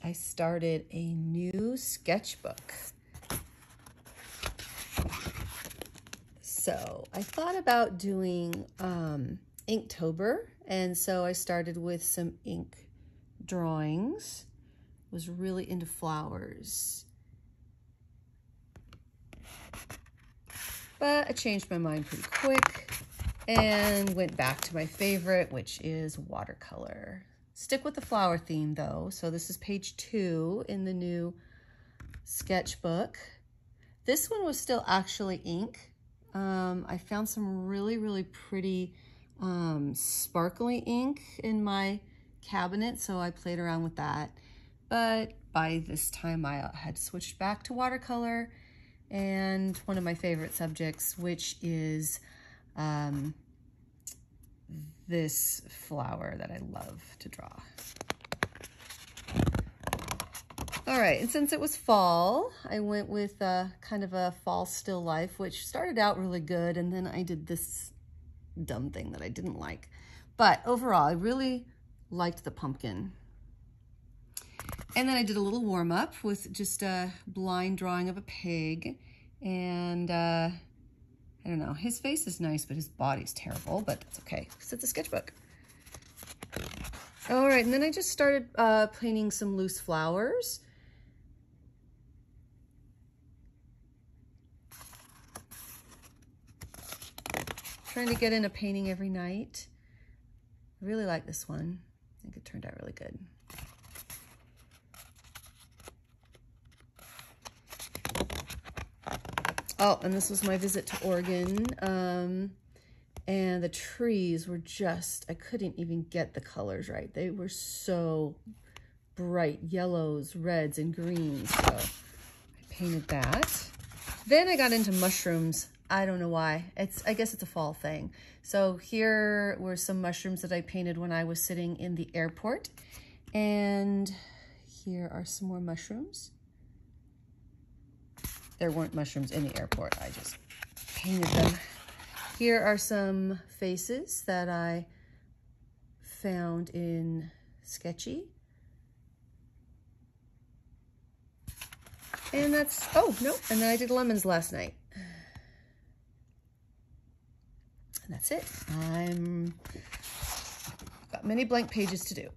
I started a new sketchbook. So I thought about doing Inktober, and so I started with some ink drawings. Was really into flowers. But I changed my mind pretty quick and went back to my favorite, which is watercolor. Stick with the flower theme though. So this is page 2 in the new sketchbook. This one was still actually ink. I found some really pretty sparkly ink in my cabinet, so I played around with that. But by this time I had switched back to watercolor and one of my favorite subjects, which is this flower that I love to draw. All right, and since it was fall, I went with kind of a fall still life, which started out really good, and then I did this dumb thing that I didn't like. But overall, I really liked the pumpkin. And then I did a little warm-up with just a blind drawing of a pig, and I don't know, his face is nice, but his body's terrible, but that's okay, because it's a sketchbook. All right, and then I just started painting some loose flowers. Trying to get in a painting every night. I really like this one. I think it turned out really good. Oh, and this was my visit to Oregon. And the trees were just, I couldn't even get the colors right. They were so bright, yellows, reds, and greens. So I painted that. Then I got into mushrooms. I don't know why. I guess it's a fall thing. So here were some mushrooms that I painted when I was sitting in the airport. And here are some more mushrooms. There weren't mushrooms in the airport. I just painted them. Here are some faces that I found in Sketchy. And that's, oh, no, and then I did lemons last night. And that's it. Got many blank pages to do.